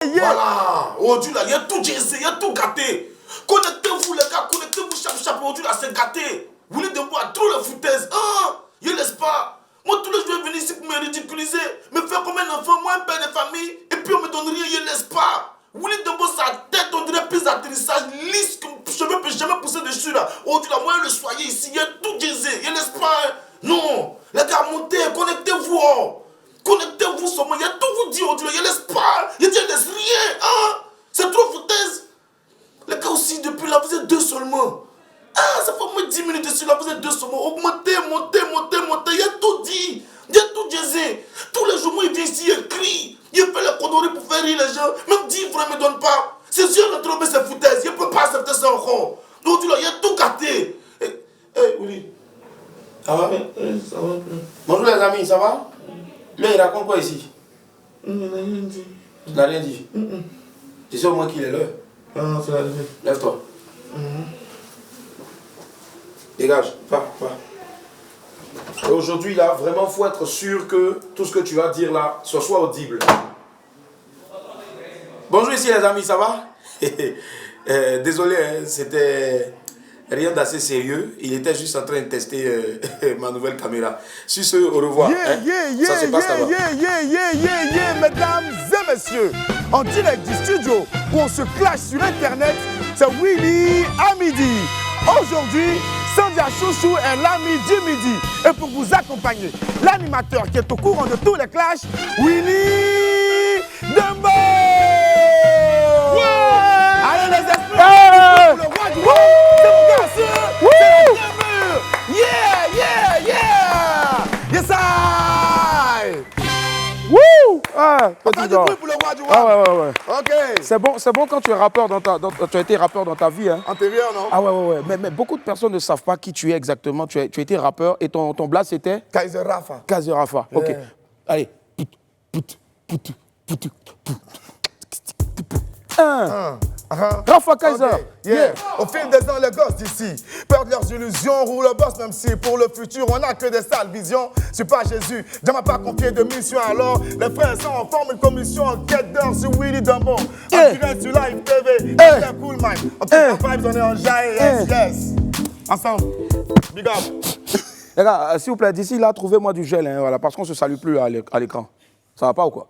Voilà. Aujourd'hui, là, il y a tout géré, il y a tout gâté. Connectez-vous, les gars, connectez-vous, chap. Aujourd'hui, là, c'est gâté. Vous voulez de moi trop la foutaise. Hein? Je laisse pas. Moi, tous les jours, je vais venir ici pour me ridiculiser, me faire comme un enfant, moi, un père de famille, et puis on me donne rien, je laisse pas. Willy Dembo, sa tête, on dirait plus d'atterrissage lisse, comme je ne peux jamais pousser dessus, là. Aujourd'hui, là, moi, le soyez ici, il y a tout gésé, je laisse pas. Hein? Non. Les gars, montez, connectez-vous. Oh. Connectez-vous seulement, il y a tout vous dit aujourd'hui, je laisse pas. Je dis, je laisse rien. Hein? C'est trop foutaise. Les gars aussi, depuis là, vous êtes deux seulement. Ah, ça fait au moins 10 minutes dessus, là, vous êtes deux seulement. Augmentez, montez. Il y a tout dit. Il y a tout gésé. Tous les jours, moi, il vient ici, il crie. Il fait les conneries pour faire rire les gens. Même 10 francs, il ne me donne pas. C'est sûr, il a trouvé ses foutaises. Il ne peut pas accepter ça encore. Donc, là, il y a tout gâté. Willy. Ça va? Ça va. Bonjour les amis, ça va? Là, il raconte quoi ici? Il n'a rien dit. Il n'a rien dit? Tu sais au moins qu'il est là? Ah, c'est arrivé. Lève-toi. Dégage, va. Et aujourd'hui, là, vraiment, il faut être sûr que tout ce que tu vas dire là, ce soit audible. Bonjour ici les amis, ça va? Désolé, hein, c'était rien d'assez sérieux. Il était juste en train de tester ma nouvelle caméra. Sur ce, au revoir. Ça se passe là-bas. Mesdames et messieurs, en direct du studio où on se clash sur Internet, c'est Willy à midi. Aujourd'hui, Sandia Chouchou est l'ami du midi. Et pour vous accompagner, l'animateur qui est au courant de tous les clashs, Willy Dembo. Allez les esprits, le roi du monde, c'est mon garçon, c'est la demeure. Yes, I. Wouh! Petit du bruit pour le roi du monde. Ouais. Ok. C'est bon quand tu es rappeur tu as été rappeur dans ta vie, hein? Antérieur, non? Ah ouais. Mais beaucoup de personnes ne savent pas qui tu es exactement. Tu as été rappeur et ton blaze c'était? Kaiser Rafa. Kaiser Rafa. Ok. Yeah. Allez. Rafa Kaiser. Okay. Yeah. Au fil des ans, les gosses d'ici perdent leurs illusions, roulent le boss, même si pour le futur, on n'a que des sales visions. Je suis pas Jésus, Dieu m'a pas confié de mission. Alors, les frères sont en forme, une commission en quête d'or sur Willy Dembo. En direct sur Live TV, c'est cool, man. En tout cas, vibes, on est en jaille, yes. Ensemble, big up. Les gars, s'il vous plaît, d'ici là, trouvez-moi du gel, hein, voilà, parce qu'on ne se salue plus à l'écran. Ça va pas ou quoi?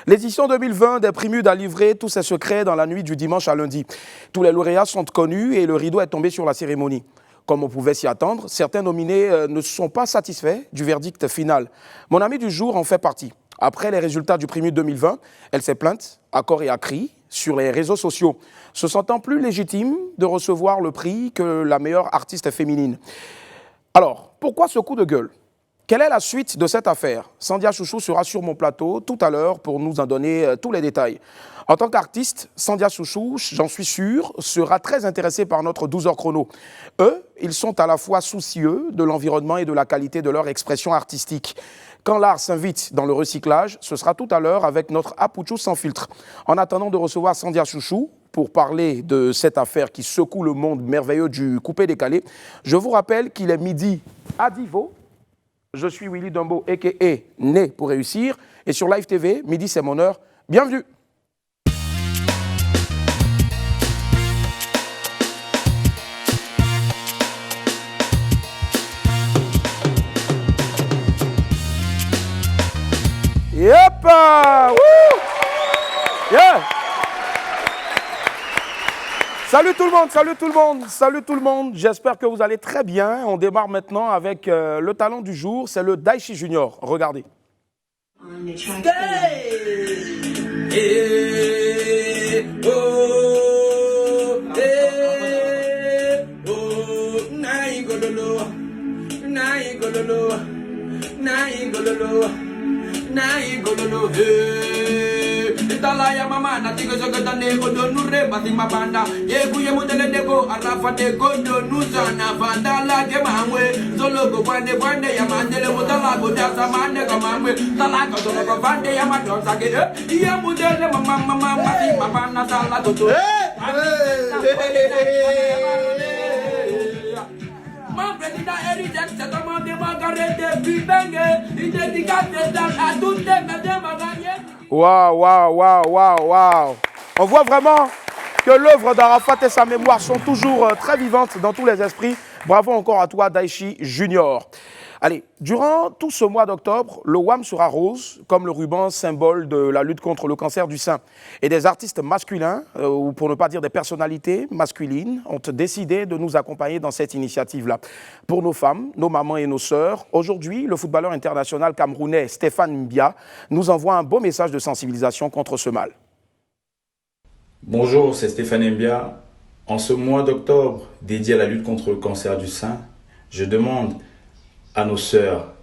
L'édition 2020 des Primudes a livré tous ses secrets dans la nuit du dimanche à lundi. Tous les lauréats sont connus et le rideau est tombé sur la cérémonie. Comme on pouvait s'y attendre, certains nominés ne sont pas satisfaits du verdict final. Mon amie du jour en fait partie. Après les résultats du Primude 2020, elle s'est plainte à corps et à cri sur les réseaux sociaux, se sentant plus légitime de recevoir le prix que la meilleure artiste féminine. Alors, pourquoi ce coup de gueule ? Quelle est la suite de cette affaire? Sandia Chouchou sera sur mon plateau tout à l'heure pour nous en donner tous les détails. En tant qu'artiste, Sandia Chouchou, j'en suis sûr, sera très intéressée par notre 12 heures chrono. Eux, ils sont à la fois soucieux de l'environnement et de la qualité de leur expression artistique. Quand l'art s'invite dans le recyclage, ce sera tout à l'heure avec notre Apouchou sans filtre. En attendant de recevoir Sandia Chouchou, pour parler de cette affaire qui secoue le monde merveilleux du coupé-décalé, je vous rappelle qu'il est midi à Divo. Je suis Willy Dembo, a.k.a. Né pour réussir. Et sur Live TV, midi c'est mon heure. Bienvenue. Yepa! Wouh! Yeah! Salut tout le monde. J'espère que vous allez très bien. On démarre maintenant avec le talent du jour, c'est le Daichi Junior. Regardez. Talaya mama na tigo joga dane odo nure bating mabanda ye kuye mudele dego arafa de godo nuza na vandala ke mamwe zolo go bande ya mandele mudala go dasa mande ga mamwe tala go zolo go bande ya madonsa ke ye mudele mama bating mabanda tala go to ma bredi da eri jack tama on démarre depuis Bengue. Une dédicace à toutes les mesdames à gagner. Waouh, waouh, waouh, waouh, waouh. On voit vraiment que l'œuvre d'Arafat et sa mémoire sont toujours très vivantes dans tous les esprits. Bravo encore à toi, Daichi Junior. Allez, durant tout ce mois d'octobre, le WAM sera rose, comme le ruban symbole de la lutte contre le cancer du sein. Et des artistes masculins, ou pour ne pas dire des personnalités masculines, ont décidé de nous accompagner dans cette initiative-là. Pour nos femmes, nos mamans et nos sœurs, aujourd'hui, le footballeur international camerounais Stéphane Mbia nous envoie un beau message de sensibilisation contre ce mal. Bonjour, c'est Stéphane Mbia. En ce mois d'octobre, dédié à la lutte contre le cancer du sein, je demande à nos sœurs,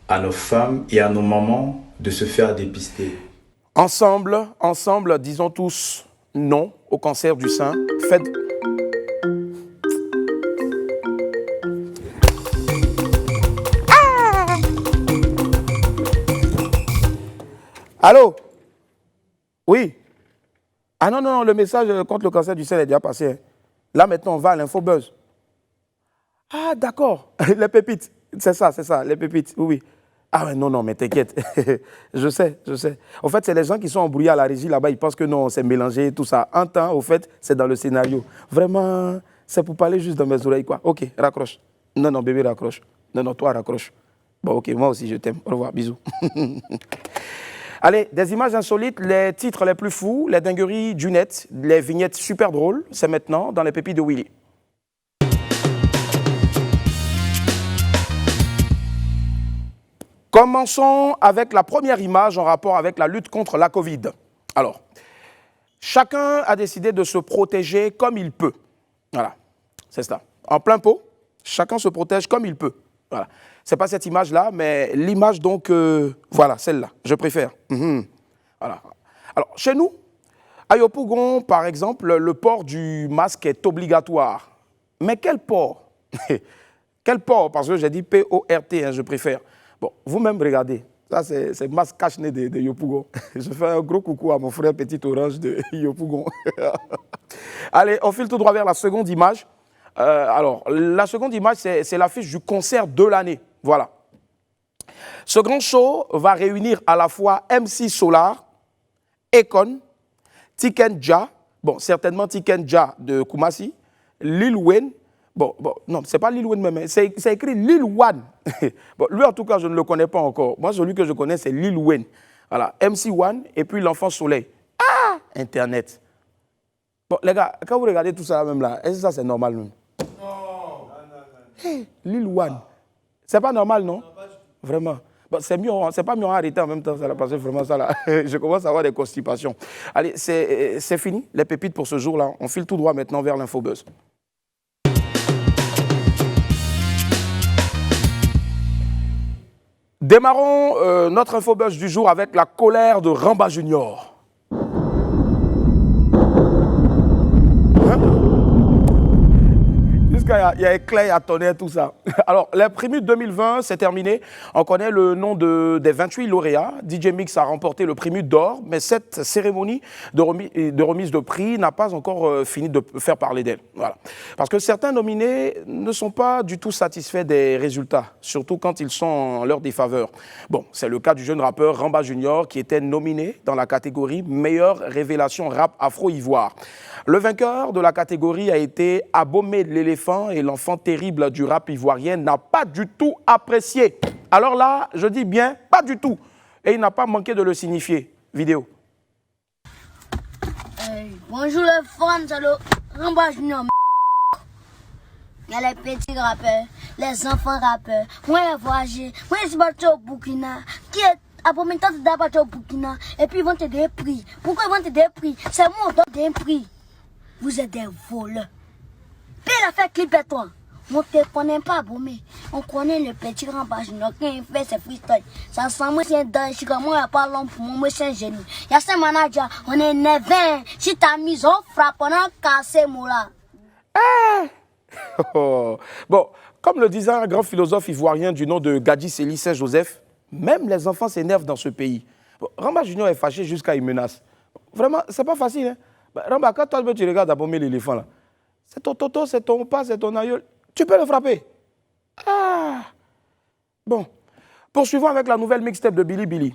à nos femmes et à nos mamans de se faire dépister. Ensemble, disons tous non au cancer du sein. Faites... Ah! Allô? Oui? Ah non, non, le message contre le cancer du sein est déjà passé. Là, maintenant, on va à l'infobuzz. Ah, d'accord. Les pépites. C'est ça, les pépites, oui. Ah ouais, non, non, mais t'inquiète. je sais. En fait, c'est les gens qui sont embrouillés à la régie là-bas, ils pensent que non, c'est mélangé, tout ça. Un temps, au fait, c'est dans le scénario. Vraiment, c'est pour parler juste dans mes oreilles, quoi. Ok, raccroche. Non, non, bébé, raccroche. Non, non, toi, raccroche. Bon, ok, moi aussi, je t'aime. Au revoir, bisous. Allez, des images insolites, les titres les plus fous, les dingueries du net, les vignettes super drôles, c'est maintenant dans les pépites de Willy. Commençons avec la première image en rapport avec la lutte contre la Covid. Alors, chacun a décidé de se protéger comme il peut. Voilà, c'est ça. En plein pot, chacun se protège comme il peut. Voilà. Ce n'est pas cette image-là, mais l'image donc, voilà, celle-là, je préfère. Voilà. Alors, chez nous, à Yopougon, par exemple, le port du masque est obligatoire. Mais quel port? Quel port? Parce que j'ai dit P-O-R-T, hein, je préfère. Bon, vous-même, regardez. Ça, c'est le masque cache-nez de Yopougon. Je fais un gros coucou à mon frère Petit Orange de Yopougon. Allez, on file tout droit vers la seconde image. Alors, la seconde image, c'est l'affiche du concert de l'année. Voilà. Ce grand show va réunir à la fois MC Solar, Akon, Tiken Jah, bon, certainement Tiken Jah de Koumassi, Lil Wayne. Bon, non, c'est pas Lil Wayne même, c'est écrit Lil One. Bon, lui, en tout cas, je ne le connais pas encore. Moi, celui que je connais, c'est Lil Wayne. Voilà, MC One et puis l'Enfant Soleil. Ah, Internet. Bon, les gars, quand vous regardez tout ça même là, est-ce que ça, c'est normal même? Non. Hey, Lil One. C'est pas normal, non? Vraiment. Bon, c'est mieux, c'est pas mieux à arrêter en même temps, ça, là, parce que vraiment ça là, je commence à avoir des constipations. Allez, c'est fini, les pépites pour ce jour-là. On file tout droit maintenant vers l'infobuzz. Démarrons notre infobuzz du jour avec la colère de Ramba Junior. Il y a éclair, il y a tonnerre, tout ça. Alors, les Primus 2020, c'est terminé. On connaît le nom des 28 lauréats. DJ Mix a remporté le Primus d'or, mais cette cérémonie de remise de prix n'a pas encore fini de faire parler d'elle. Voilà. Parce que certains nominés ne sont pas du tout satisfaits des résultats, surtout quand ils sont en leur défaveur. Bon, c'est le cas du jeune rappeur Ramba Junior qui était nominé dans la catégorie meilleure révélation rap afro-ivoire. Le vainqueur de la catégorie a été Abomé de l'éléphant et l'enfant terrible du rap ivoirien n'a pas du tout apprécié. Alors là, je dis bien pas du tout. Et il n'a pas manqué de le signifier. Vidéo. Bonjour les fans, c'est le Ramba Junior. Il y a les petits rappeurs, les enfants rappeurs. Moi, j'ai voyagé, moi, je suis parti au Burkina. Qui est Abomé de parti au Burkina. Et puis ils vont te donner des prix. Pourquoi ils vont te donner des prix? C'est moi qui donne des prix. Vous êtes des voleurs. Puis il a fait clip à toi. On ne te connaît pas, Abomé. On connaît le petit Ramba Junior quand il fait ses freestyles. Ça sent moi, c'est un danger. Moi, il n'y a pas l'homme pour moi, c'est un génie. Il y a ce manager, on est 9 ans. Si ta mise, on frappe, on a cassé, moi là. Bon, comme le disait un grand philosophe ivoirien du nom de Gadi Sely Saint-Joseph, même les enfants s'énervent dans ce pays. Bon, Ramba Junior est fâché jusqu'à une menace. Vraiment, c'est pas facile, hein. Ramba, quand toi tu regardes Abomé l'éléphant là, c'est ton toto, c'est ton pas, c'est ton aïeul. Tu peux le frapper. Ah! Bon, poursuivons avec la nouvelle mixtape de Billy Billy.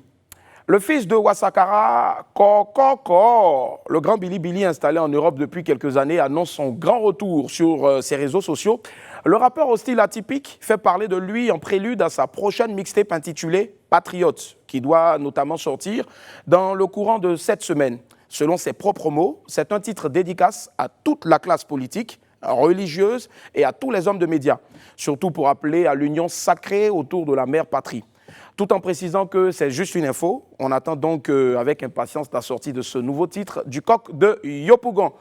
Le fils de Wasakara, Kokoko, le grand Billy Billy installé en Europe depuis quelques années, annonce son grand retour sur ses réseaux sociaux. Le rappeur au style atypique fait parler de lui en prélude à sa prochaine mixtape intitulée Patriote, qui doit notamment sortir dans le courant de cette semaine. Selon ses propres mots, c'est un titre dédicace à toute la classe politique, religieuse et à tous les hommes de médias, surtout pour appeler à l'union sacrée autour de la mère patrie. Tout en précisant que c'est juste une info, on attend donc avec impatience la sortie de ce nouveau titre du coq de Yopougon.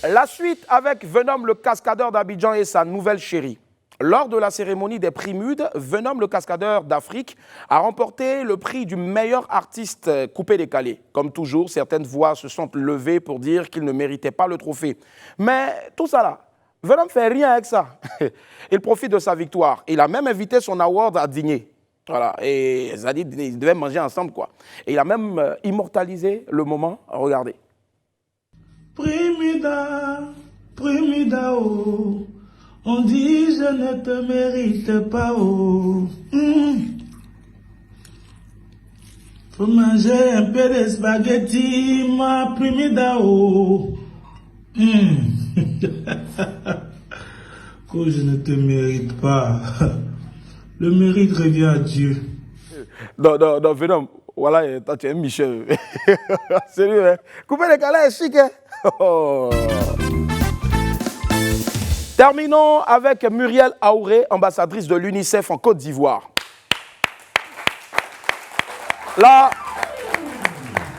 La suite avec Venom le cascadeur d'Abidjan et sa nouvelle chérie. Lors de la cérémonie des Primudes, Venom le cascadeur d'Afrique a remporté le prix du meilleur artiste coupé-décalé. Comme toujours, certaines voix se sont levées pour dire qu'il ne méritait pas le trophée. Mais tout ça là, Venom ne fait rien avec ça. Il profite de sa victoire. Il a même invité son award à dîner. Voilà. Et ça dit, ils devaient manger ensemble, quoi. Et il a même immortalisé le moment. Regardez. Primida, Primida, oh. On dit je ne te mérite pas, oh. Faut manger un peu de spaghetti, ma Primida, oh. Que je ne te mérite pas. Le mérite revient à Dieu. Non, Venom, voilà, toi tu es Michel. Sérieux, hein? Couper les câlins est chic, hein? Oh. Terminons avec Muriel Aouré, ambassadrice de l'UNICEF en Côte d'Ivoire.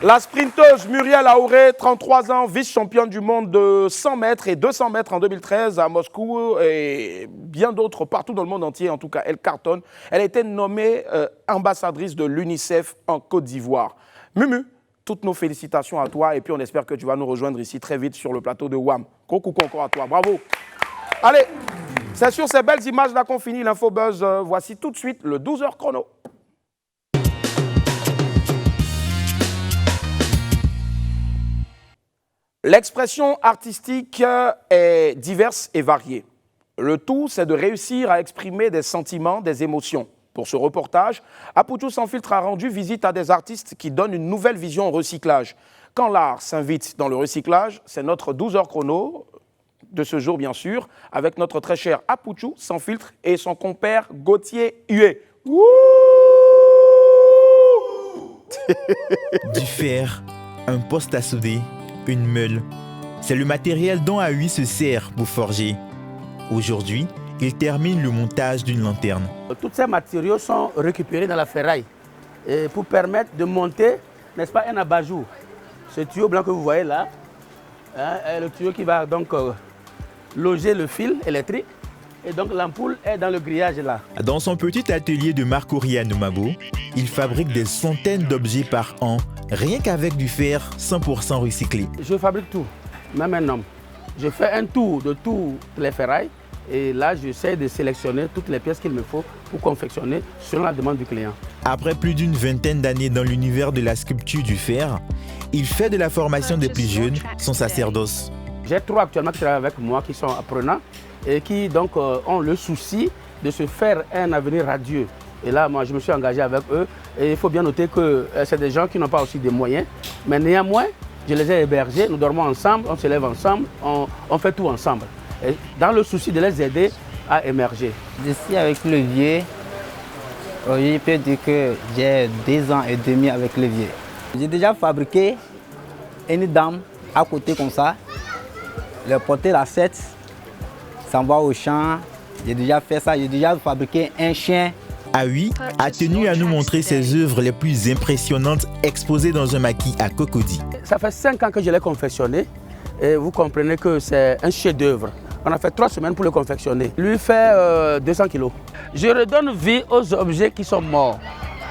La sprinteuse Muriel Aouré, 33 ans, vice-championne du monde de 100 mètres et 200 mètres en 2013 à Moscou et bien d'autres partout dans le monde entier. En tout cas, elle cartonne. Elle a été nommée ambassadrice de l'UNICEF en Côte d'Ivoire. Mumu, toutes nos félicitations à toi et puis on espère que tu vas nous rejoindre ici très vite sur le plateau de WAM. Gros coucou encore à toi, bravo. Allez, c'est sur ces belles images-là qu'on finit l'Infobuzz. Voici tout de suite le 12h chrono. L'expression artistique est diverse et variée. Le tout, c'est de réussir à exprimer des sentiments, des émotions. Pour ce reportage, Apoutou Sans Filtre a rendu visite à des artistes qui donnent une nouvelle vision au recyclage. Quand l'art s'invite dans le recyclage, c'est notre 12h chrono de ce jour, bien sûr, avec notre très cher Apoutou Sans Filtre et son compère Gauthier Hué. Du fer, un poste à souder, une meule. C'est le matériel dont Aoui se sert pour forger. Aujourd'hui, il termine le montage d'une lanterne. Tous ces matériaux sont récupérés dans la ferraille pour permettre de monter, n'est-ce pas, un abat-jour. Ce tuyau blanc que vous voyez là, est le tuyau qui va donc loger le fil électrique. Et donc l'ampoule est dans le grillage là. Dans son petit atelier de Marcoria Nomabo, il fabrique des centaines d'objets par an, rien qu'avec du fer 100% recyclé. Je fabrique tout, même un homme. Je fais un tour de toutes les ferrailles et là j'essaie de sélectionner toutes les pièces qu'il me faut pour confectionner selon la demande du client. Après plus d'une vingtaine d'années dans l'univers de la sculpture du fer, il fait de la formation des plus jeunes son sacerdoce. J'ai 3 actuellement qui travaillent avec moi qui sont apprenants et qui donc ont le souci de se faire un avenir radieux. Et là, moi, je me suis engagé avec eux. Et il faut bien noter que c'est des gens qui n'ont pas aussi des moyens. Mais néanmoins, je les ai hébergés, nous dormons ensemble, on se lève ensemble, on fait tout ensemble. Et dans le souci de les aider à émerger. Je suis avec Levier. Je peux dire que j'ai 2 ans et demi avec Levier. J'ai déjà fabriqué une dame à côté comme ça. Le porter la 7, s'en va au champ. J'ai déjà fait ça, j'ai déjà fabriqué un chien. Aoui a tenu à nous montrer ses œuvres les plus impressionnantes exposées dans un maquis à Cocody. Ça fait 5 ans que je l'ai confectionné et vous comprenez que c'est un chef-d'œuvre. On a fait 3 semaines pour le confectionner. Lui fait 200 kilos. Je redonne vie aux objets qui sont morts.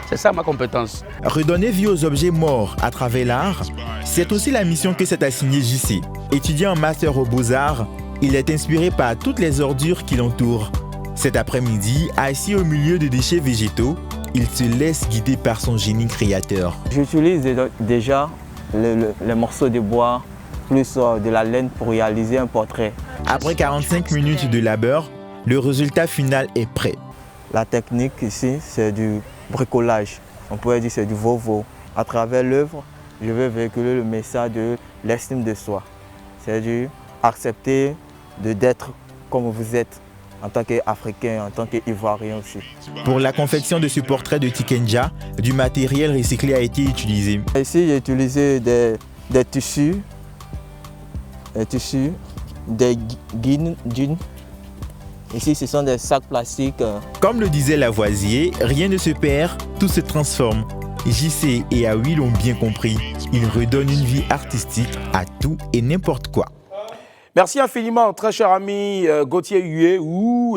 C'est ça ma compétence. Redonner vie aux objets morts à travers l'art, c'est aussi la mission que s'est assignée JC. Étudiant en master aux Beaux-Arts, il est inspiré par toutes les ordures qui l'entourent. Cet après-midi, assis au milieu de déchets végétaux, il se laisse guider par son génie créateur. J'utilise déjà les morceaux de bois plus de la laine pour réaliser un portrait. Après 45 minutes de labeur, le résultat final est prêt. La technique ici, c'est du bricolage. On pourrait dire que c'est du vovo. À travers l'œuvre, je veux véhiculer le message de l'estime de soi. C'est du accepter d'être comme vous êtes en tant qu'Africain, en tant qu'Ivoirien aussi. Pour la confection de ce portrait de Tikenja, du matériel recyclé a été utilisé. Ici, j'ai utilisé des tissus, des jeans. Ici, ce sont des sacs plastiques. Comme le disait Lavoisier, rien ne se perd, tout se transforme. JC et Awi l'ont bien compris. Ils redonnent une vie artistique à tout et n'importe quoi. Merci infiniment, très cher ami Gauthier Hué,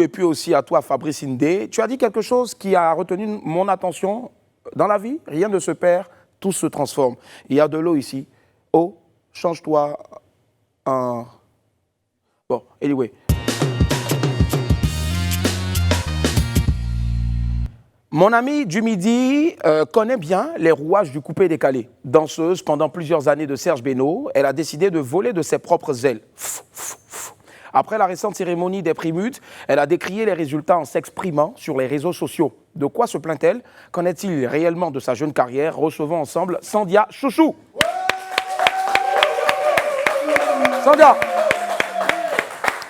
et puis aussi à toi, Fabrice Indé. Tu as dit quelque chose qui a retenu mon attention. Dans la vie, rien ne se perd, tout se transforme. Il y a de l'eau ici. Eau, change-toi en... Bon, anyway. Mon ami du Midi connaît bien les rouages du coupé-décalé. Danseuse pendant plusieurs années de Serge Beno, elle a décidé de voler de ses propres ailes. Après la récente cérémonie des Primutes, elle a décrié les résultats en s'exprimant sur les réseaux sociaux. De quoi se plaint-elle? Qu'en est-il réellement de sa jeune carrière? Recevons ensemble Sandia Chouchou. Sandia.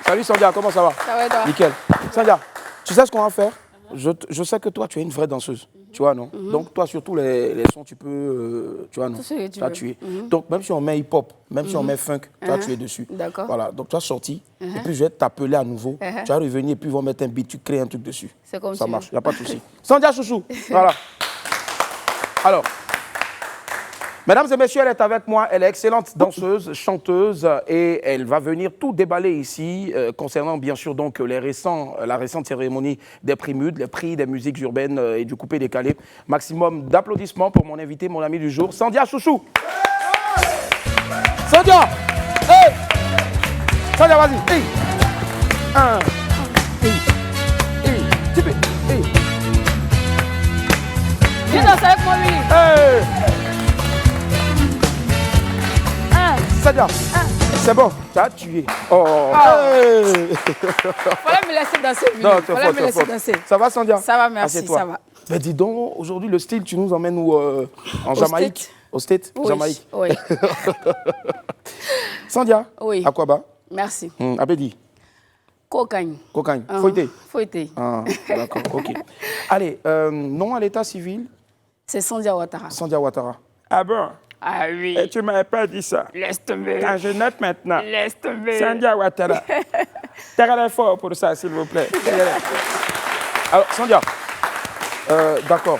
Salut Sandia, comment ça va? Ça va et toi? Nickel. Sandia, tu sais ce qu'on va faire? Je sais que toi, tu es une vraie danseuse, tu vois, non? Donc, toi, surtout les sons, tu peux, tu vois, non? Toi, tu es. Donc, même si on met hip-hop, même si on met funk, toi, tu es dessus. D'accord. Voilà, donc tu as sorti, et puis je vais t'appeler à nouveau. Tu vas revenir, et puis ils vont mettre un beat, tu crées un truc dessus. C'est comme ça. Ça tu marche, il veux. n'y a pas de souci. Sandia Chouchou, voilà. Alors, mesdames et messieurs, elle est avec moi, elle est excellente danseuse, chanteuse et elle va venir tout déballer ici concernant bien sûr donc la récente cérémonie des Primutes, les prix des musiques urbaines et du coupé-décalé. Maximum d'applaudissements pour mon invité, mon ami du jour, Sandia Chouchou. Sandia, hey! Sandia, vas-y, hey! Un, hey, hey, tu peux, hey! Viens danser avec moi, lui! Hey! Sandia, c'est bon, tu as tué. Oh. Hey. Fallait me laisser danser, lui. Non, Fallait me laisser danser. Ça va, Sandia? Ça va, merci, ça va. Mais dis donc, aujourd'hui, le style, tu nous emmènes où en Jamaïque? Au State? Oui, Jamaïque. oui. Sandia? Oui. Aquaba? Merci. Abedi? Cocagne. Cocagne. Fouetté? Fouetté. Ah, d'accord, ok. Allez, nom à l'état civil? C'est Sandia Ouattara. Sandia Ouattara. Ah bon? Ah oui. Et tu ne m'avais pas dit ça. Laisse tomber. Quand je note maintenant. Laisse tomber. Sandia Ouattara. T'as fort pour ça, s'il vous plaît. Alors, Sandia, d'accord.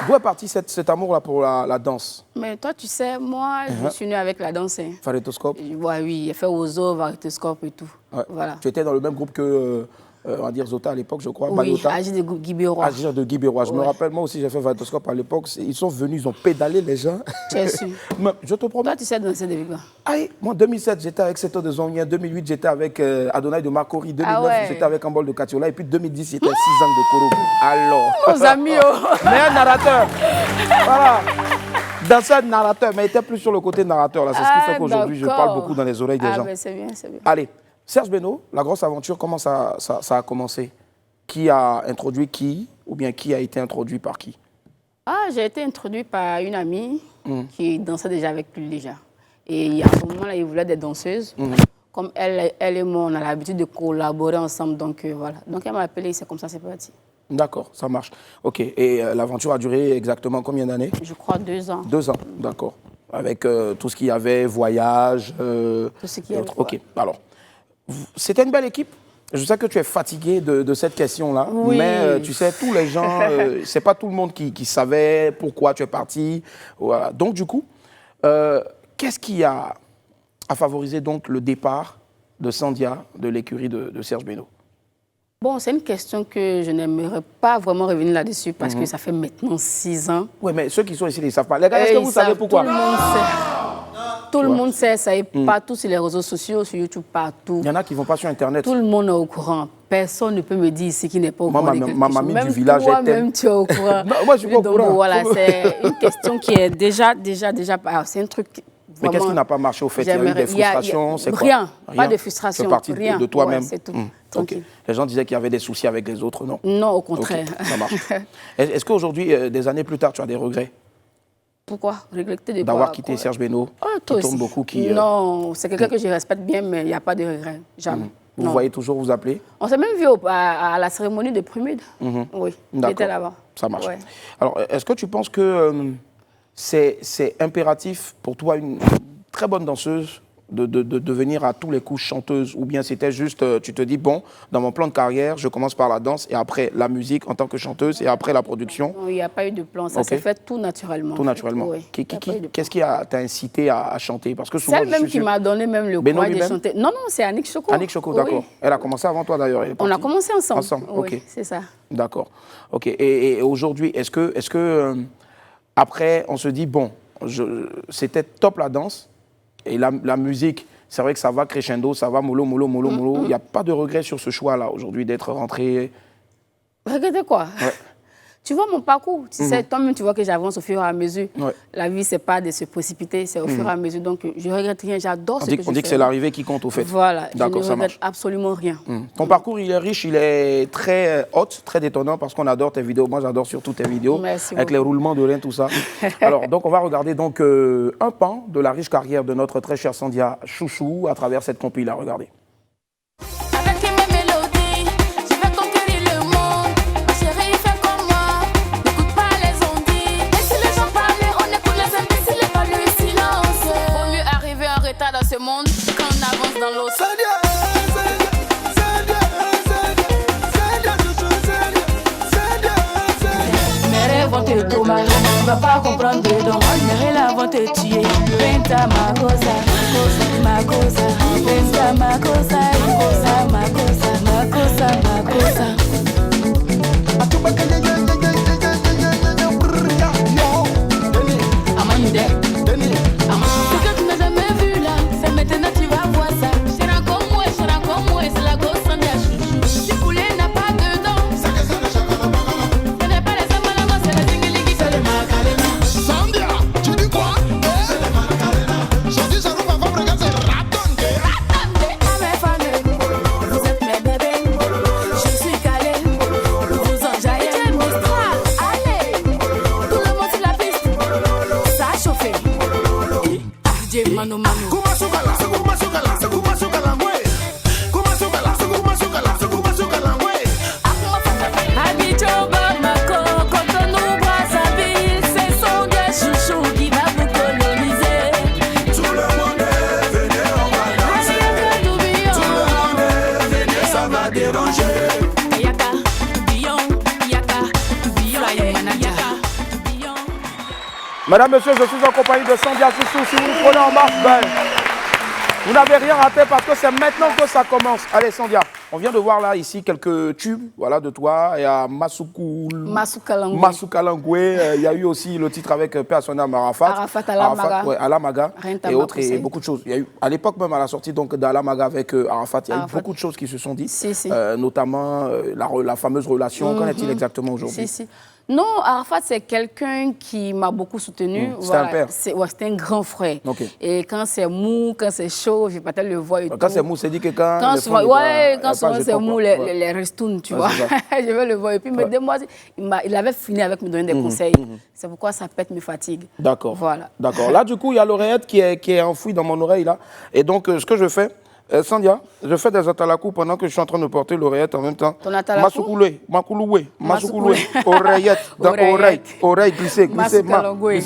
D'où est parti cet amour-là pour la danse? Mais toi, tu sais, moi, je suis née avec la danse. Hein. Pharétoscope? Oui, j'ai fait Ozo, Varétoscope et tout. Ouais. Voilà. Tu étais dans le même groupe que, on va dire, Zota à l'époque, je crois. Oui, Agir de Guy Bérois. Agir de Guy Bérois. Je me rappelle, moi aussi, j'ai fait Varétoscope à l'époque. Ils sont venus, ils ont pédalé les gens. Tu es sûr? Je te promets. Toi, tu sais danser depuis quoi? Moi, en 2007, j'étais avec Seto de Zongien. 2008, j'étais avec Adonai de Marcory. 2009, j'étais avec Ambol de Katiola. Et puis 2010, j'étais 6 ans de Korobo. Alors. Nos amis, meilleur narrateur. Voilà. Danseur, narrateur, mais il était plus sur le côté narrateur. C'est ce qui fait qu'aujourd'hui, je parle beaucoup dans les oreilles des gens. Ben c'est bien, c'est bien. Allez, Serge Beno, la grosse aventure, comment ça a commencé? Qui a introduit qui? Ou bien qui a été introduit par qui? J'ai été introduite par une amie qui dansait déjà avec lui déjà. Et à ce moment-là, il voulait des danseuses. Comme elle et moi, on a l'habitude de collaborer ensemble. Donc voilà. Donc elle m'a appelé, c'est comme ça, c'est parti. D'accord, ça marche. Ok, et l'aventure a duré exactement combien d'années? Je crois 2 ans. 2 ans, d'accord. Avec tout ce qu'il y avait, voyage, tout ce qu'il y avait. Ok, alors, c'était une belle équipe. Je sais que tu es fatigué de cette question-là, oui. Mais tu sais, tous les gens, c'est pas tout le monde qui savait pourquoi tu es parti. Voilà. Donc du coup, qu'est-ce qui a favorisé donc le départ de Sandia de l'écurie de Serge Beno? Bon, c'est une question que je n'aimerais pas vraiment revenir là-dessus parce que ça fait maintenant 6 ans. Oui, mais ceux qui sont ici, ils ne savent pas. Les gars, est-ce que vous savez pourquoi? Tout le monde sait. Tout le monde sait, ça est partout sur les réseaux sociaux, sur YouTube, partout. Il y en a qui ne vont pas sur Internet. Tout le monde est au courant. Personne ne peut me dire ici qui n'est pas au courant. Ma mamie du village est même tu es au courant. Non, moi, je suis pas au courant. Voilà, c'est une question qui est déjà c'est un truc Mais qu'est-ce qui n'a pas marché au fait? Il y a eu des frustrations, c'est quoi? Rien, pas de frustration. C'est parti rien. de toi-même. Ouais, c'est tout. Okay. Les gens disaient qu'il y avait des soucis avec les autres, non? Non, au contraire. Okay, ça marche. Est-ce qu'aujourd'hui, des années plus tard, tu as des regrets? Pourquoi? Regretter de quoi? D'avoir quitté Serge Beno, toi qui tourne beaucoup, qui... Non, c'est quelqu'un que je respecte bien, mais il n'y a pas de regret. Jamais. Vous voyez toujours vous appeler? On s'est même vu à la cérémonie de Prémude. Oui, il était là-bas. Ça marche. Ouais. Alors, est-ce que tu penses que c'est impératif pour toi, une très bonne danseuse, de devenir à tous les coups chanteuse, ou bien c'était juste, tu te dis, bon, dans mon plan de carrière, je commence par la danse et après la musique en tant que chanteuse et après la production? Non, il n'y a pas eu de plan, ça s'est fait tout naturellement. Tout naturellement. Oui. Qu'est-ce qui t'a incité à chanter? Parce que souvent, c'est elle-même qui m'a donné même le courage de chanter. Non, non, c'est Annick Choco. Annick Choco, d'accord. Oui. Elle a commencé avant toi d'ailleurs. On a commencé ensemble. Ensemble, oui, ok. C'est ça. D'accord. Ok. Et aujourd'hui, est-ce que après, on se dit, bon, c'était top la danse et la musique, c'est vrai que ça va crescendo, ça va mollo. Il n'y a pas de regret sur ce choix-là aujourd'hui d'être rentré. Regretter quoi? Ouais. Tu vois mon parcours, tu sais, toi-même tu vois que j'avance au fur et à mesure. Ouais. La vie, c'est pas de se précipiter, c'est au fur et à mesure. Donc je regrette rien, j'adore ce que je fais. On dit que c'est l'arrivée qui compte au fait. Voilà, je ne regrette absolument rien. Ton parcours, il est riche, il est très hot, très détonnant parce qu'on adore tes vidéos. Moi, j'adore surtout tes vidéos. Merci avec beaucoup. Les roulements de reins, tout ça. Alors, donc, on va regarder donc un pan de la riche carrière de notre très chère Sandia Chouchou à travers cette compile. Regardez. Dans ce monde, quand on avance dans l'eau. Mes rêves vont te tomber, tu vas pas comprendre dedans. Mes rêves vont te tuer. Penta ma cosa, ma cosa, penta ma cosa, ma cosa, ma cosa, ma cosa. Maintenant tu vas voir ça. Chéra comme moi, c'est la grosse Sandia Chouchou. Si poulet n'a pas de dents, ce n'est pas les amalangos, c'est les dingiligi, c'est les macarena. Sandia, tu dis quoi? C'est les macarena. J'en dis, j'arrive à voir, regarde, c'est ratonne. Mes fans, vous êtes mes bébés. Je suis calé, vous enjaillez. Mistral, allez, tout le monde sur la piste. Ça a chauffé. DJ Mano Mano. Madame, monsieur, je suis en compagnie de Sandia Chouchou. Si vous nous prenez en marche, ben, vous n'avez rien raté parce que c'est maintenant que ça commence. Allez, Sandia, on vient de voir là, ici, quelques tubes voilà, de toi. Il y a Masukalangwe. Il y a eu aussi le titre avec Personam Arafat. Arafat Alamaga. Ouais, Alamaga. Et autres, et beaucoup de choses. Il y a eu, à l'époque même, à la sortie d'Alamaga avec Arafat, il y a eu beaucoup de choses qui se sont dites. Notamment la fameuse relation. Qu'en est-il exactement aujourd'hui? Non, Arafat, c'est quelqu'un qui m'a beaucoup soutenu. C'était un père? C'était un grand frère. Okay. Et quand c'est mou, quand c'est chaud, je vais pas te le voir et tout. Quand c'est mou, c'est dit que quand souvent c'est mou, les restounent, tu vois. Je vais le voir. Et puis, me moi, il avait fini avec me donner des conseils. C'est pourquoi ça pète mes fatigues. D'accord. Voilà. D'accord. Là, du coup, il y a l'oreillette qui est enfouie dans mon oreille, là. Et donc, ce que je fais... Sandia, je fais des atalakou pendant que je suis en train de porter l'oreillette en même temps. Ton atalakou? Masoukouloué, oreillette, dans oreille, glisser, Masoukouloué.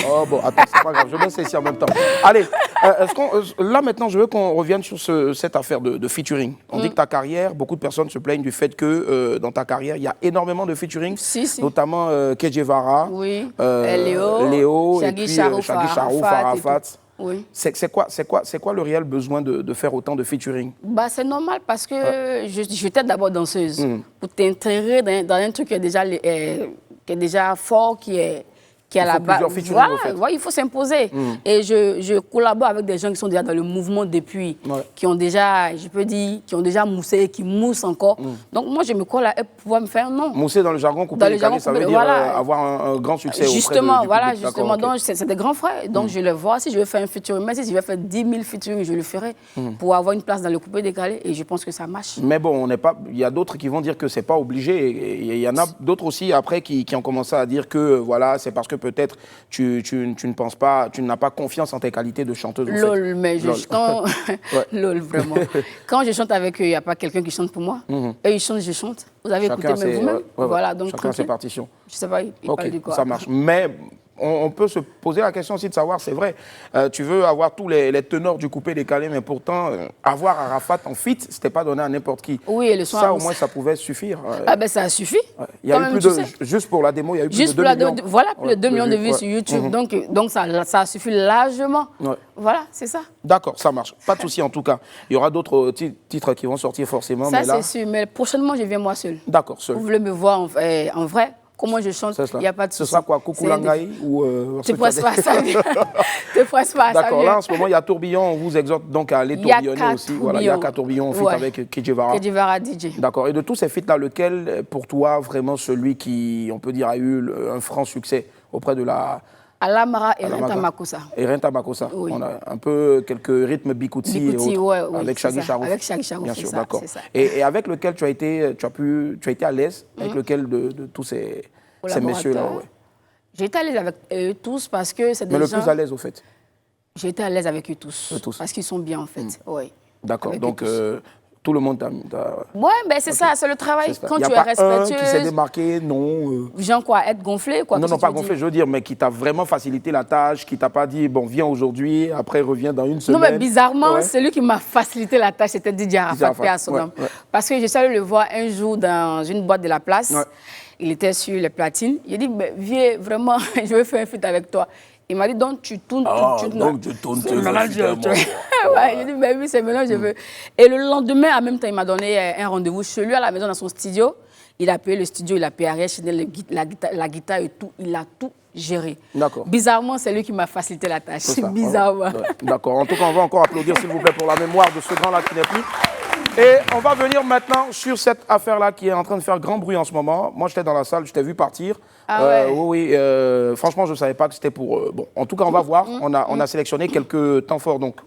Oh bon, attends, c'est pas grave, je vais ici en même temps. Allez, là maintenant, je veux qu'on revienne sur cette affaire de featuring. On dit que ta carrière, beaucoup de personnes se plaignent du fait que dans ta carrière, il y a énormément de featuring, notamment Kedjevara, Léo, Shaggy Charouf, Arafat. Oui. C'est quoi le réel besoin de faire autant de featuring? C'est normal parce que j'étais d'abord danseuse. Pour t'intégrer dans un truc qui est déjà fort, qui est qui est Il faut là-bas. plusieurs featuring, Voilà, au fait. ouais, il faut s'imposer. Et je collabore avec des gens qui sont déjà dans le mouvement depuis, qui ont déjà, je peux dire, qui ont déjà moussé, qui moussent encore. Donc moi, je me colle à eux pour pouvoir me faire un nom. Mousser dans le jargon, couper les calés, ça veut dire avoir un grand succès justement, auprès voilà, du public. justement. Donc, c'est des grands frères. Donc, je les vois. Si je veux faire un featuring, même si je veux faire 10 000 featuring, je le ferai pour avoir une place dans le coupé décalé. Et je pense que ça marche. Mais bon, on n'est pas. Il y a d'autres qui vont dire que c'est pas obligé. Et il y en a d'autres aussi après qui ont commencé à dire que voilà, c'est parce que peut-être tu ne penses pas, tu n'as pas confiance en tes qualités de chanteuse. Lol, mais quand lol, vraiment. Quand je chante avec eux, il n'y a pas quelqu'un qui chante pour moi. Eux, ils chantent, je chante. Vous avez écouté même vous-même. Voilà, donc chacun ses partitions. Je sais pas, il parle de quoi. Ça marche. Mais on peut se poser la question aussi de savoir, c'est vrai, tu veux avoir tous les teneurs du coupé décalé, mais pourtant, avoir Arafat en feat, c'était pas donné à n'importe qui. Oui, et le son ça, au moins, ça pouvait suffire. Ah ben, ça suffit. Il y a eu plus de, juste pour la démo, il y a eu plus de 2 millions. Voilà, plus de 2 millions de vues sur YouTube. Donc ça suffit largement. Voilà, c'est ça. D'accord, ça marche. Pas de souci en tout cas. Il y aura d'autres titres qui vont sortir forcément. Ça, mais là... c'est sûr. Mais prochainement, je viens moi seul. D'accord, seul. Vous voulez me voir en vrai? Comment je chante, il n'y a pas de souci. Ce sera quoi, Coucou Langaï ou Tu ne presses pas ça. Tu ne presses pas ça. D'accord, là en ce moment, il y a Tourbillon. On vous exhorte donc à aller tourbillonner aussi. Voilà, il y a qu'à Tourbillon, on feat avec Kidjevara. Kidjevara DJ. D'accord. Et de tous ces feats-là, lequel, pour toi, vraiment celui qui, on peut dire, a eu un franc succès auprès de la... Alamara et Renta Makossa. Et Renta Makossa. Oui. On a un peu quelques rythmes Bikutsi et autres, avec Shaggy Charouf. Avec Shaggy Charouf, bien sûr, d'accord. Et avec lequel tu as été à l'aise, avec lequel de tous ces messieurs-là, J'ai été à l'aise avec eux tous parce que c'est des gens... Mais le plus à l'aise, au fait? J'ai été à l'aise avec eux tous. Parce qu'ils sont bien, en fait. Oui. D'accord. Donc, tout le monde t'a... Oui, ben c'est ça, c'est le travail. Quand tu es respectueuse... Il n'y a pas un qui s'est démarqué, non Genre quoi, être gonflé quoi? Non, pas gonflé, je veux dire, mais qui t'a vraiment facilité la tâche, qui t'a pas dit, bon, viens aujourd'hui, après reviens dans une semaine. Non, mais bizarrement, celui qui m'a facilité la tâche, c'était Didier Arafat, paix à son âme. Parce que je suis allée le voir un jour dans une boîte de la place. Il était sur les platines. Il a dit, viens, vraiment, je veux faire un feat avec toi. Il m'a dit, donc tu tournes, donc tu tournes, c'est manager. Ouais, il dit, mais oui, c'est maintenant je veux. Et le lendemain, en même temps, il m'a donné un rendez-vous chez lui à la maison, dans son studio. Il a payé le studio, il a payé Ariel Chanel, la guitare et tout. Il a tout géré. D'accord. Bizarrement, c'est lui qui m'a facilité la tâche. C'est bizarrement. D'accord. En tout cas, on va encore applaudir, s'il vous plaît, pour la mémoire de ce grand-là qui n'est plus. Et on va venir maintenant sur cette affaire-là qui est en train de faire grand bruit en ce moment. Moi, j'étais dans la salle, je t'ai vu partir. Oui, franchement, je ne savais pas que c'était pour... bon, en tout cas, on va voir. On a sélectionné quelques temps forts, donc,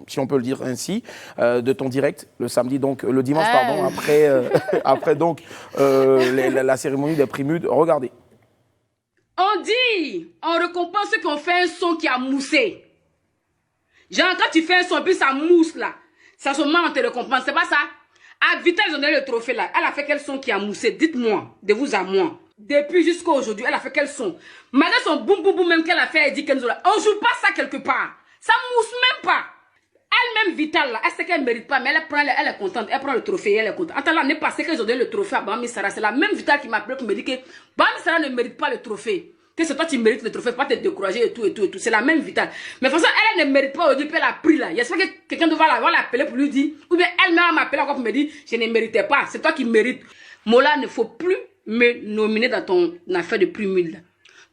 si on peut le dire ainsi, de ton direct, le samedi, donc, le dimanche, pardon, après donc, la cérémonie des Primudes. Regardez. On dit, on récompense ceux qui ont fait un son qui a moussé. Genre, quand tu fais un son, puis ça mousse, là. Ça se met, on te récompense, c'est pas ça? À Vital, ils ont donné le trophée là. Elle a fait quel son qui a moussé? Dites-moi, de vous à moi. Depuis jusqu'à aujourd'hui, elle a fait quel son? Malgré son boum boum boum même qu'elle a fait, elle dit Kenzo là. On joue pas ça quelque part. Ça mousse même pas. Elle-même Vital là, elle sait qu'elle mérite pas, mais elle est contente. Elle prend le trophée, elle est contente. Attends là, n'est pas ce qu'ils ont donné le trophée à Bami Sarah. C'est la même Vital qui m'appelle qui me dit que Bami Sarah ne mérite pas le trophée. Que c'est toi qui mérites le trophée, pas te décourager et tout et tout et tout. C'est la même Vital. Mais de toute façon, elle ne mérite pas aujourd'hui, puis elle a pris là. J'espère que quelqu'un va l'appeler pour lui dire, ou bien elle-même m'appeler encore pour me dire, je ne méritais pas. C'est toi qui mérites. Mola, ne faut plus me nominer dans ton affaire de Primude là.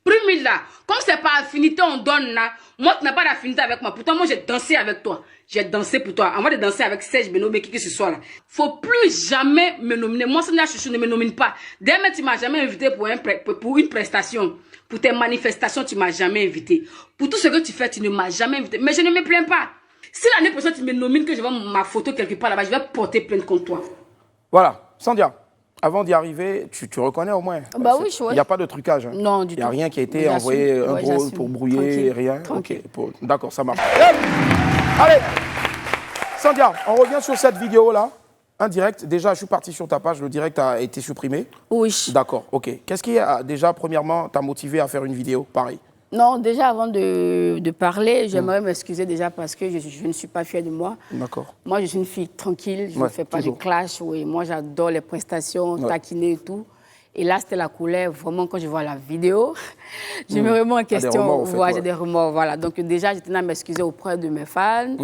Primude là, comme c'est pas affinité, on donne là. Moi, tu n'as pas d'affinité avec moi. Pourtant, moi, j'ai dansé avec toi. J'ai dansé pour toi. Avant de danser avec Serge Beno, mais qui que ce soit là. Faut plus jamais me nominer. Moi, ça ne me nomine pas. D'ailleurs, tu m'as jamais invité pour une prestation. Pour tes manifestations, tu m'as jamais invité. Pour tout ce que tu fais, tu ne m'as jamais invité. Mais je ne me plains pas. Si l'année prochaine, tu me nomines que je vois ma photo quelque part là-bas, je vais porter plainte contre toi. Voilà, Sandia. Avant d'y arriver, tu reconnais au moins. Bah oui, il n'y a pas de trucage. Hein. Non, du tout. Il n'y a rien qui a été envoyé, un gros pour brouiller, rien. Tranquille. Okay. D'accord, ça marche. Allez, Sandia, on revient sur cette vidéo-là. Un direct, déjà, je suis parti sur ta page, le direct a été supprimé. Oui. D'accord, ok. Qu'est-ce qui, déjà, premièrement, t'a motivé à faire une vidéo pareille? Non, déjà, avant de parler, j'aimerais m'excuser déjà parce que je ne suis pas fière de moi. D'accord. Moi, je suis une fille tranquille, je ne fais pas de clash. Oui. Moi, j'adore les prestations, taquiner et tout. Et là, c'était la couleur. Vraiment, quand je vois la vidéo, je me remets en question. J'ai des remords, voilà. Donc déjà, je tenais à m'excuser auprès de mes fans.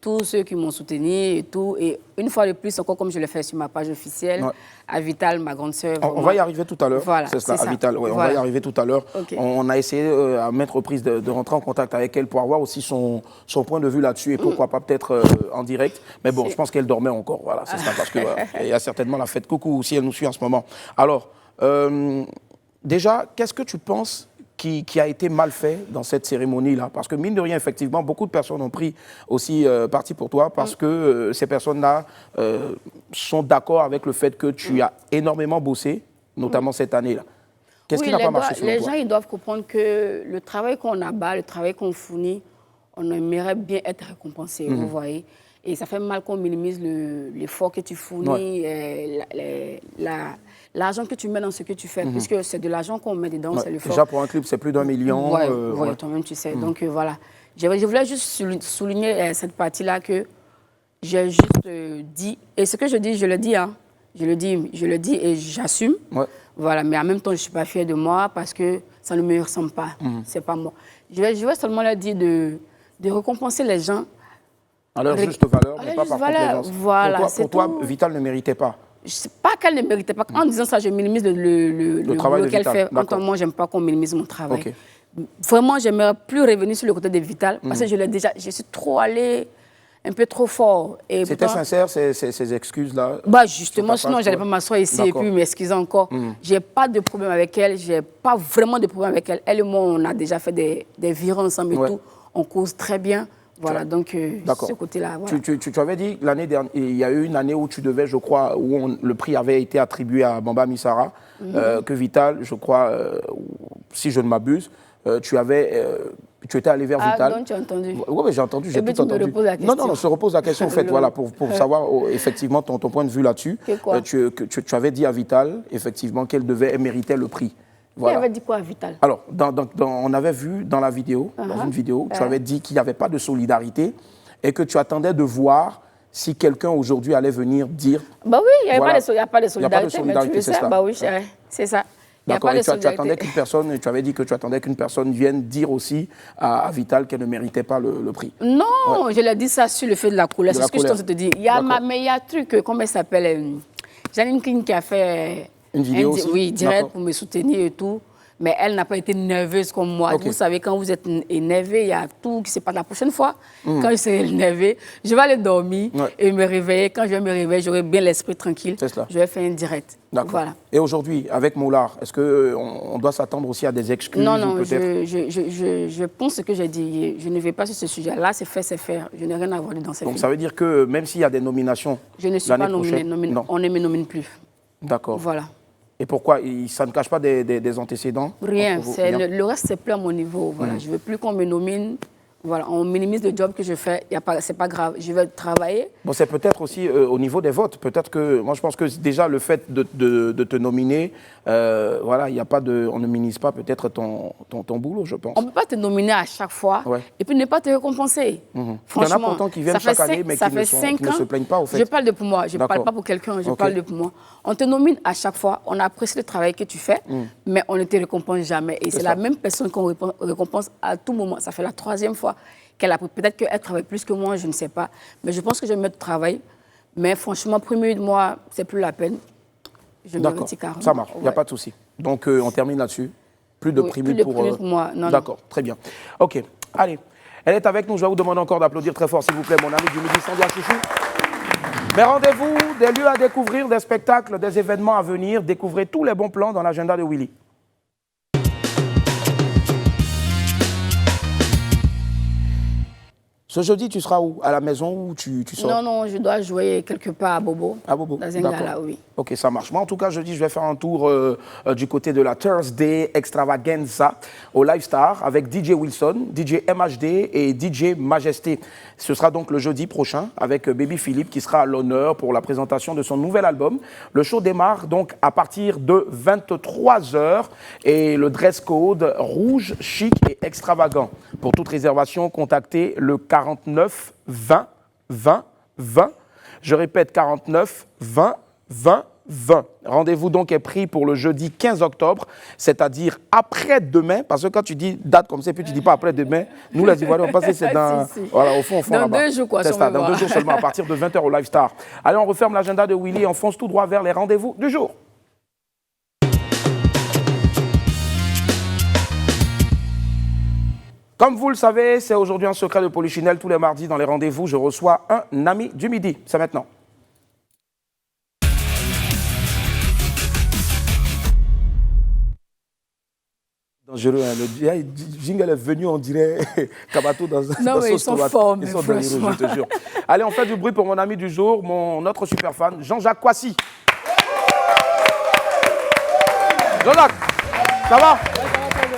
tous ceux qui m'ont soutenu et tout. Et une fois de plus, encore comme je l'ai fait sur ma page officielle, Ouais. à Vital, ma grande sœur. On va y arriver tout à l'heure. Voilà, c'est ça, c'est à ça. Vital. Ouais, on Voilà. va y arriver tout à l'heure. Ok. On a essayé à maintes reprises de rentrer en contact avec elle pour avoir aussi son point de vue là-dessus et pourquoi pas peut-être en direct. Mais bon, je pense qu'elle dormait encore. Voilà, c'est ça, parce qu'il y a certainement la fête. Coucou si elle nous suit en ce moment. Alors, déjà, qu'est-ce que tu penses qui a été mal fait dans cette cérémonie-là? Parce que mine de rien, effectivement, beaucoup de personnes ont pris aussi parti pour toi parce que ces personnes-là sont d'accord avec le fait que tu as énormément bossé, notamment cette année-là. Qu'est-ce qui n'a pas marché selon Les toi? gens ils doivent comprendre que le travail qu'on abat, le travail qu'on fournit, on aimerait bien être récompensé, vous voyez. Et ça fait mal qu'on minimise l'effort que tu fournis, l'argent que tu mets dans ce que tu fais, puisque c'est de l'argent qu'on met dedans, c'est l'effort. Déjà, pour un clip, c'est plus d'1 million. Ouais, toi-même, tu sais. Donc, voilà. Je voulais juste souligner cette partie-là que j'ai juste dit, et ce que je dis, je le dis, hein. Je le dis et j'assume. Ouais. Voilà, mais en même temps, je ne suis pas fière de moi parce que ça ne me ressemble pas. C'est pas moi. Je vais seulement leur dire de récompenser les gens. À leur juste valeur, mais pas juste par valeur, complaisance. voilà, Pour toi, tout. Vital ne méritait pas. Je sais pas qu'elle ne méritait pas. En disant ça, je minimise le travail boulot de qu'elle Vital, fait. d'accord. Moi, j'aime pas qu'on minimise mon travail. Ok. Vraiment, j'aimerais plus revenir sur le côté de Vital parce que je suis trop allée un peu trop fort. Et C'était pourtant- sincère, ces excuses-là? Bah justement, sur ta sinon, page, j'allais ouais. pas m'asseoir ici et D'accord. puis m'excuser encore. J'ai pas de problème avec elle, j'ai pas vraiment de problème avec elle. Elle et moi, on a déjà fait des virons ensemble et Ouais. tout. On cause très bien. Voilà, donc D'accord. ce côté-là. Voilà. Tu avais dit l'année dernière, il y a eu une année où tu devais, je crois, le prix avait été attribué à Bamba Missara, que Vital, je crois, si je ne m'abuse, tu étais allé vers Vital. Donc tu as entendu. Oui, j'ai entendu, j'ai Eh bien, tout tu me entendu. reposes la question. Non, je repose la question, en fait, voilà, pour savoir effectivement ton point de vue là-dessus. Que quoi? Tu avais dit à Vital, effectivement, qu'elle méritait le prix. Voilà. Elle avait dit quoi à Vital? Alors, on avait vu dans la vidéo, dans une vidéo, tu avais dit qu'il n'y avait pas de solidarité et que tu attendais de voir si quelqu'un aujourd'hui allait venir dire... Bah oui, il n'y a Voilà. pas de Il y a pas de solidarité, mais tu solidarité, le c'est sais. ça. Bah oui, c'est ça. Il n'y a D'accord, pas de et tu attendais solidarité. qu'une personne, tu avais dit que tu attendais qu'une personne vienne dire aussi à Vital qu'elle ne méritait pas le prix. Non, je l'ai dit ça sur le fait de la colère. De C'est la ce que je colère. suis en train de te dire. Il y a mais il y a un truc, comment elle s'appelle Janine King qui a fait Une vidéo aussi? Oui, direct D'accord. pour me soutenir et tout. Mais elle n'a pas été nerveuse comme moi. Ok. Vous savez, quand vous êtes énervé, il y a tout qui se passe. La prochaine fois, quand je serai énervé, je vais aller dormir et me réveiller. Quand je vais me réveiller, j'aurai bien l'esprit tranquille. C'est cela. Je vais faire un direct. D'accord. Voilà. Et aujourd'hui, avec Moulard, est-ce qu'on doit s'attendre aussi à des excuses Non, ou non, peut-être... je pense ce que j'ai dit. Je ne vais pas sur ce sujet-là. C'est fait, c'est faire. Je n'ai rien à voir dans ces Donc films. ça veut dire que même s'il y a des nominations Je ne suis l'année pas nominée. prochaine- Non. On ne me nomine plus. D'accord. Voilà. Et pourquoi? Ça ne cache pas des antécédents? Rien. entre vous? C'est Rien. le reste, c'est plus à mon niveau. Voilà. Je ne veux plus qu'on me nomine. Voilà. On minimise le job que je fais. C'est pas grave. Je vais travailler. Bon, c'est peut-être aussi au niveau des votes. Peut-être que, moi je pense que déjà le fait de te nominer, voilà, il y a pas de, on ne minimise pas peut-être ton boulot, je pense. On ne peut pas te nominer à chaque fois Ouais. et puis ne pas te récompenser. Il y en a Franchement, pourtant qui viennent ça fait chaque année, cinq- mais ça qui fait ne 5 qui ne ans. se plaignent pas, au fait. Je parle de pour moi, je ne D'accord. parle pas pour quelqu'un, je Ok. parle de pour moi. On te nomine à chaque fois, on apprécie le travail que tu fais, mais on ne te récompense jamais. Et c'est ça. la même personne qu'on récompense à tout moment. Ça fait la 3e fois qu'elle a pris. Peut-être qu'elle travaille plus que moi, je ne sais pas. Mais je pense que je vais mettre travail. Mais franchement, premier de moi, c'est plus la peine. Je me D'accord, retire carrément. ça marche, il n'y a Ouais. pas de souci. Donc on termine là-dessus. Plus de Oui, primes plus de pour... primes pour moi, non, non. D'accord, très bien. Ok, allez. Elle est avec nous, je vais vous demander encore d'applaudir très fort, s'il vous plaît, mon ami du midi, Sandia Chouchou. Mes rendez-vous, des lieux à découvrir, des spectacles, des événements à venir. Découvrez tous les bons plans dans l'agenda de Willy. Ce jeudi, tu seras où? À la maison ou tu sors? Non, non, je dois jouer quelque part à Bobo. À Bobo. Dans un D'accord. gala, oui. Ok, ça marche. Moi, en tout cas, jeudi, je vais faire un tour du côté de la Thursday Extravaganza au Live Star avec DJ Wilson, DJ MHD et DJ Majesté. Ce sera donc le jeudi prochain avec Baby Philippe qui sera à l'honneur pour la présentation de son nouvel album. Le show démarre donc à partir de 23h et le dress code rouge, chic et extravagant. Pour toute réservation, contactez le 49 20 20 20. Je répète 49 20 20 20. Rendez-vous donc est pris pour le jeudi 15 octobre, c'est-à-dire après-demain, parce que quand tu dis date comme ça, puis tu dis pas après-demain, nous les Ivoiriens, on pense que c'est dans, Si. voilà, au fond Dans là-bas. 2 jours, quoi, C'est si on ça, veut dans voir. 2 jours seulement, à partir de 20h au Live Star. Allez, on referme l'agenda de Willy et on fonce tout droit vers les rendez-vous du jour. Comme vous le savez, c'est aujourd'hui un secret de Polichinelle. Tous les mardis, dans les rendez-vous, je reçois un ami du midi. C'est maintenant. Dangereux, hein. Le jingle est venu, on dirait Kabato dans Non, mais ils sont forts, mais Ils sont dangereux, franchement. je te jure. Allez, on fait du bruit pour mon ami du jour, notre super fan, Jean-Jacques Kwasi. Jean-Jacques, ça va?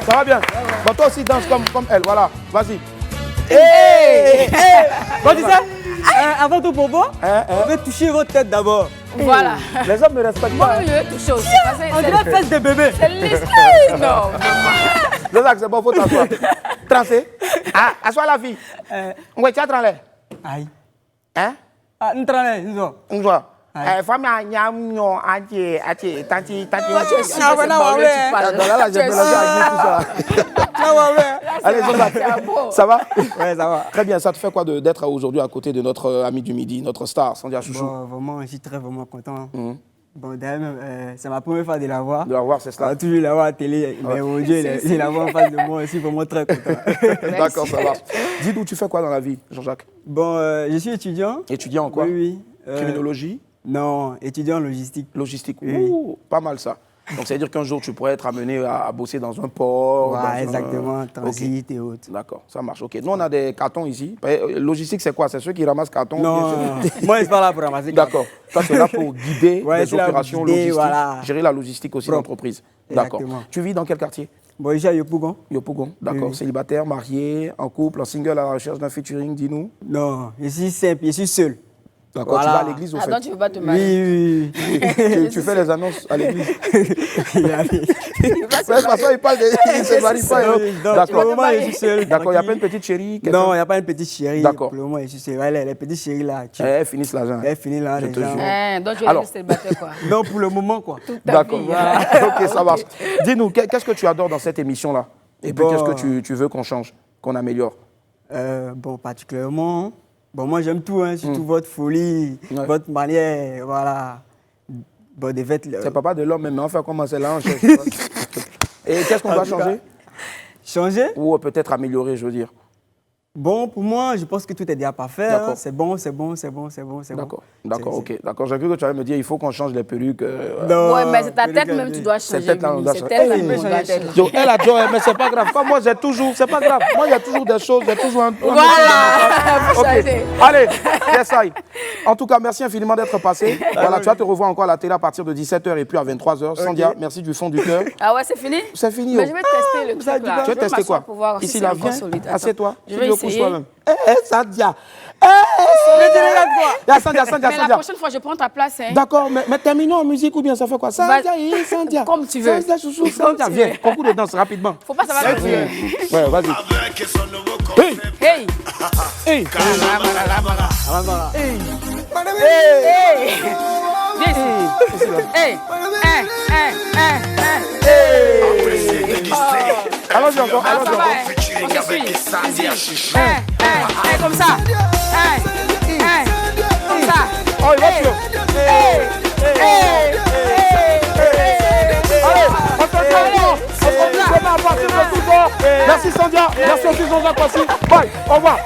Ça va bien? Bon, toi aussi, danse comme elle, voilà. Vas-y. Hey! Bon, tu sais, avant tout, Bobo, on veut toucher votre tête d'abord. Voilà. Les hommes ne respectent Moi, pas. je vais toucher aussi. On dirait fesse de bébé. C'est l'histoire. Non, Jean-Jacques, c'est bon, faut t'asseoir. Trancé. Ah, assois la fille. Oui, tu as tranlé. Aïe. Hein? Ah, nous tranlé, nous sommes. Une joie. Femme a nyam tanti. Toi, tu es sûr Ah, que c'est voilà, Baolé, ouais. tu parles. Attends, là, j'ai Tu es mélangé sûr. avec tout ça. Là, Allez, c'est Jean-Jacques, beau. ça va? Ouais, ça va. Très bien, ça te fait quoi d'être aujourd'hui à côté de notre ami du midi, notre star, Sandia Chouchou? Bon, vraiment, je suis vraiment content. Bon, d'ailleurs, c'est ma première fois de la voir. De la voir, c'est cela. On a toujours la voir à la télé, mais aujourd'hui, je la vois en face de moi aussi, vraiment très content. D'accord, ça va. Dis-nous, tu fais quoi dans la vie, Jean-Jacques? Bon, je suis étudiant. Étudiant en quoi? Oui, oui. Criminologie? Non, étudiant en logistique. Logistique, Oui. ouh, pas mal ça. Donc ça veut dire qu'un jour tu pourrais être amené à bosser dans un port. Ouais, dans un- exactement, transit et autres. D'accord, ça marche. Ok. Nous on a des cartons ici. Logistique c'est quoi? C'est ceux qui ramassent cartons? Non, moi je suis pas là pour ramasser. D'accord. Toi tu es là pour guider Ouais, je les suis là pour opérations guider, logistiques, voilà. gérer la logistique aussi Propre. d'entreprise. D'accord. Exactement. Tu vis dans quel quartier? Bon, je suis à Yopougon. Yopougon, d'accord. Oui. Célibataire, marié, en couple, en single, à la recherche d'un featuring, dis-nous. Non, je suis simple, je suis seul. D'accord, tu vas à l'église au Ah, fait? donc tu ne veux pas te marier? Oui, tu fais les annonces à l'église? oui. De toute façon, il parle de... Il ne se marie pas. Donc, pour le moment, je suis seul. D'accord, il n'y a pas une petite chérie? Non, il n'y a pas une petite chérie. D'accord. Pour le moment, je suis seul. Ouais, les petites chéries là. Elles finissent l'argent. Elles finissent là, Je les te gens. jure. Donc tu es Alors. juste célibataire, quoi. Non, pour le moment, quoi. D'accord. vie. Ok, ça marche. Dis-nous, qu'est-ce que tu adores dans cette émission-là? Et puis, Bon. qu'est-ce que tu veux qu'on change, qu'on améliore? Bon, particulièrement, bon, moi j'aime tout, hein, surtout votre folie, Ouais. votre manière, voilà. Bon, des vêtements. C'est papa de l'homme, mais on fait comment c'est là? Et qu'est-ce qu'on En doit tout cas, changer? Changer? Ou peut-être améliorer, je veux dire. Bon, pour moi, je pense que tout est déjà parfait. D'accord. Hein. C'est bon, c'est bon, c'est bon, c'est bon, c'est bon. D'accord, d'accord, ok. D'accord, j'ai cru que tu allais me dire il faut qu'on change les perruques. Non, Ouais, mais c'est ta tête Félix, même, tu dois changer. Cette tête-là, on Willy. doit Cette changer. tête-là, Hey, on doit changer. Jo, elle a dit, mais c'est pas grave. Comme moi, j'ai toujours, c'est pas grave. Moi, il y a toujours des choses, j'ai toujours un. Voilà, faut Ok. changer. Allez, j'essaye. En tout cas, merci infiniment d'être passé. Voilà, tu vas te revoir encore à la télé à partir de 17h et puis à 23h. Sandia, merci du fond du cœur. Ah ouais, c'est fini? C'est fini. Mais oh. je vais tester le truc là. Tu veux tester quoi? Pour voir si Ici, c'est là, encore viens. solide. Assieds-toi. Je Tu vais le couches essayer. toi-même. Sandia. Sandia, Sandia, Mais la Sandia. prochaine fois, je prends ta place. Hein. D'accord, mais terminons en musique ou bien ça fait quoi? Sandia, Sandia. Comme tu veux. Sandia, chouchou, Sandia, viens. Concours de danse rapidement. Faut pas savoir que tu veux. Ouais, vas-y. Hey! Hey! Hey! Hey! Viens ici. Hey! Allons-y encore, Ah, allons-y ça va, encore. hein. On se suit. Hey, comme ça. Hey, comme ça. Oh, il va sur. Allez, on se retrouve. On se retrouve demain à partir de tout bord. Merci Sandia, merci aussi Jean-Jacques Kwasi. Bye, au revoir.